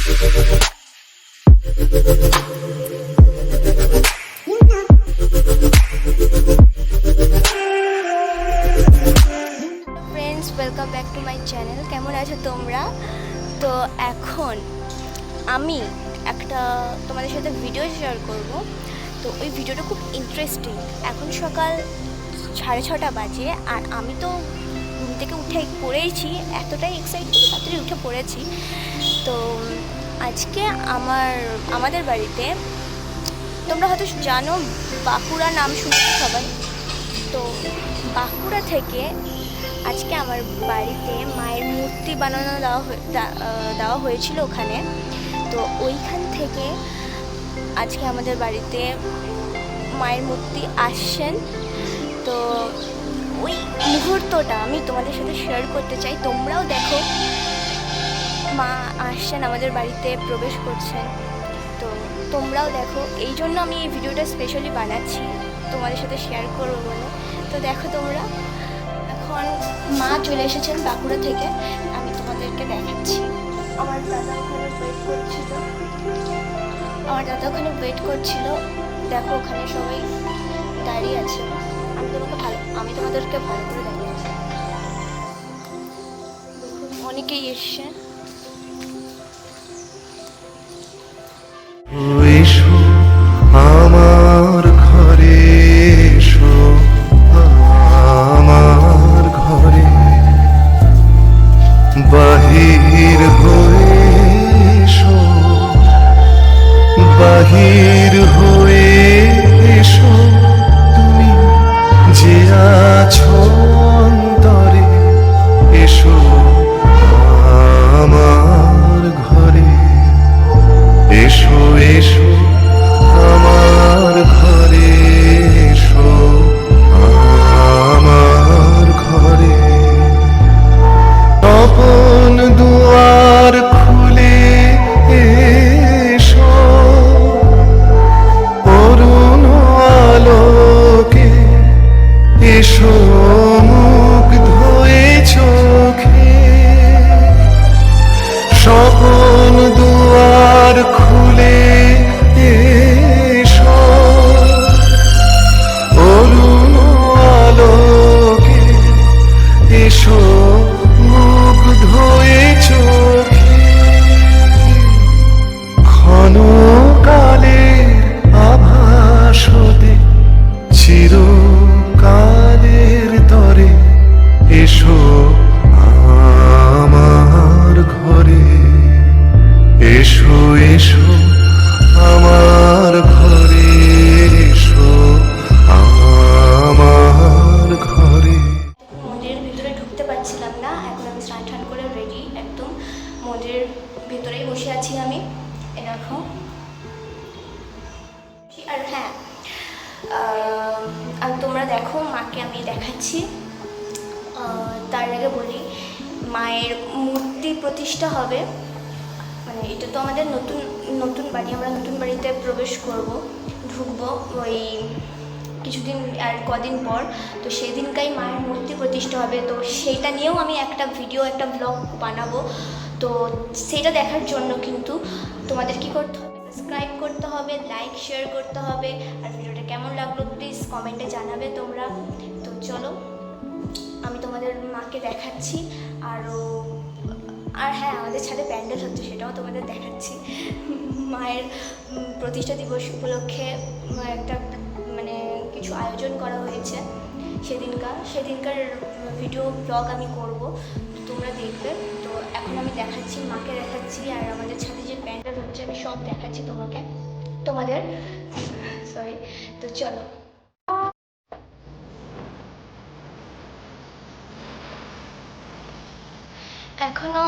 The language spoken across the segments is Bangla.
Friends, welcome back to my channel. কেমন আছো তোমরা? তো এখন আমি একটা তোমাদের সাথে ভিডিও শেয়ার করব। তো ওই ভিডিওটা খুব ইন্টারেস্টিং। এখন সকাল 6:30 বাজে, আর আমি তো ঘুম থেকে উঠে পড়েইছি, এতটাই এক্সাইটেড তাড়াতাড়ি উঠে পড়েছি। তো আজকে আমাদের বাড়িতে, তোমরা হয়তো জানো, বাঁকুড়া নাম শুনেছো সবাই। তো বাঁকুড়া থেকে আজকে আমার বাড়িতে মায়ের মূর্তি বানানো দেওয়া হয়েছিল ওখানে। তো ওইখান থেকে আজকে আমাদের বাড়িতে মায়ের মূর্তি আসছেন। তো ওই মুহূর্তটা আমি তোমাদের সাথে শেয়ার করতে চাই। তোমরাও দেখো, মা আসছেন, আমাদের বাড়িতে প্রবেশ করছেন। তো তোমরাও দেখো, এই জন্য আমি এই ভিডিওটা স্পেশালি বানাচ্ছি, তোমাদের সাথে শেয়ার করবো বলে। তো দেখো তোমরা, এখন মা চলে এসেছেন বাঁকুড়া থেকে, আমি তোমাদেরকে দেখাচ্ছি। আমার দাদা ওখানে ওয়েট করছিল। দেখো ওখানে সবাই দাঁড়িয়ে আছে। আমি তোমাদেরকে ভালো করে দেখাচ্ছি। অনেকেই এসছে। এসো আমার ঘরে, এসো আমার ঘরে, বাহির হয়ে এসো, বাহির হয়ে এসো, তুমি যে আছো অন্তরে, এসো আমার ঘরে, এসো এসো আমার ঘরে, এসো আমার ঘরে। আপন দুয়ার খুলে এসো, অরুণ আলোকে এসো, মুগ্ধ হয়ে চোখে স্বপন দুয়ার খুলে এসো, অরুণ আলোকে এসো, মুগ্ধ হয়ে চোখে ক্ষণকালের আভাস হতে চিরকালের তরে, এসো আমার ঘরে, এসো এসো আমার ঘরে, এসো আমার ঘরে। মন্দিরের ভিতরে ঢুকতে পারছিলাম না, এখন আমি স্নান টান করে রেডি, একদম মন্দিরের ভিতরেই বসে আছি আমি। এরকম। আর হ্যাঁ, আর তোমরা দেখো, মাকে আমি দেখাচ্ছি। তার আগে বলি, মায়ের মূর্তি প্রতিষ্ঠা হবে। মানে এটা তো আমাদের নতুন বাড়ি, আমরা নতুন বাড়িতে প্রবেশ ঢুকবো ওই কিছুদিন আর কদিন পর। তো সেদিনকাই মায়ের মূর্তি প্রতিষ্ঠা হবে। তো সেইটা নিয়েও আমি একটা ভিডিও, একটা ব্লগ বানাবো। তো সেটা দেখার জন্য কিন্তু তোমাদের কী করতে হবে, সাবস্ক্রাইব করতে হবে, লাইক শেয়ার করতে হবে। আর ভিডিওটা কেমন লাগলো প্লিজ কমেন্টে জানাবে তোমরা। তো চলো, আমি তোমাদের মাকে দেখাচ্ছি। আর হ্যাঁ, আমাদের ছাদে প্যান্ডেল হচ্ছে, সেটাও তোমাদের দেখাচ্ছি। মায়ের প্রতিষ্ঠা দিবস উপলক্ষে একটা মানে কিছু আয়োজন করা হয়েছে সেদিনকার ভিডিও ব্লগ আমি করব, তোমরা দেখবে। তো এখন আমি দেখাচ্ছি, মাকে দেখাচ্ছি, আর আমাদের ছাদে যে প্যান্ডেল হচ্ছে আমি সব দেখাচ্ছি তোমাদের সরি। তো চলো, এখনও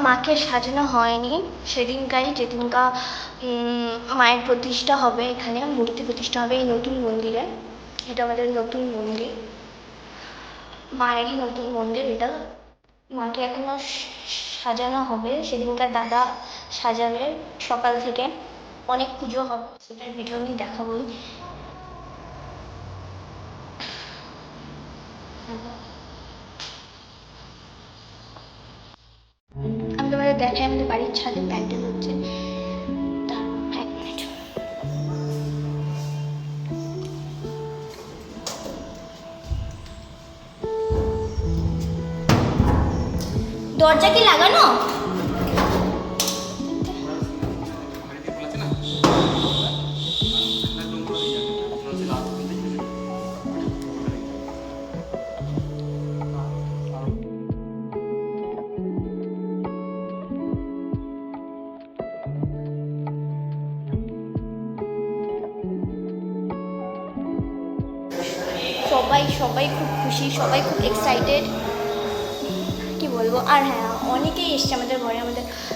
মাকে সাজানো হয়নি। যেদিনকা মায়ের প্রতিষ্ঠা হবে, এখানে মূর্তি প্রতিষ্ঠা হবে এই নতুন মন্দিরে। এটা আমাদের নতুন মন্দির, মায়েরই নতুন মন্দির এটা। মাকে এখনও সাজানো হবে, সেদিনকার দাদা সাজাবে সকাল থেকে। অনেক পুজো হবে, সেটার ভিডিও আমি দেখাবোই। আমি তোমাদের দেখাই, আমাদের বাড়ির ছাদে প্যান্ডেল হচ্ছে। দরজা কি লাগানো? সবাই খুব খুশি, সবাই খুব এক্সাইটেড, কি বলবো। আর হ্যাঁ, অনেকেই এসছে আমাদের ঘরে,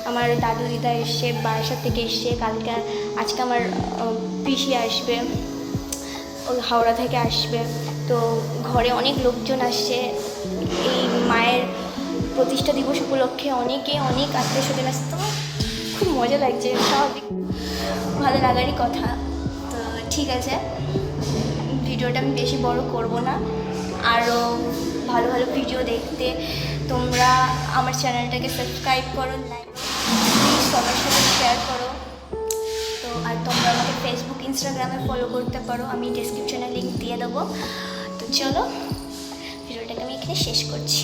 আমার দাদু দিদা এসছে, বারাসাত থেকে এসছে, আজকে আমার পিসি আসবে, ওই হাওড়া থেকে আসবে। তো ঘরে অনেক লোকজন আসছে। এই মায়ের প্রতিষ্ঠা দিবস উপলক্ষে অনেক আত্মীয় স্বজন আসছে। তো খুব মজা লাগছে, স্বাভাবিক, ভালো লাগারই কথা। তো ঠিক আছে, ভিডিওটা আমি বেশি বড় করব না। আরও ভালো ভিডিও দেখতে তোমরা আমার চ্যানেলটাকে সাবস্ক্রাইব করো, লাইক প্লিজ সবার সাথে শেয়ার করো। তো আর তোমরা আমাকে ফেসবুক ইনস্টাগ্রামে ফলো করতে পারো, আমি ডেসক্রিপশনে লিঙ্ক দিয়ে দেবো। তো চলো, ভিডিওটাকে আমি এখানে শেষ করছি।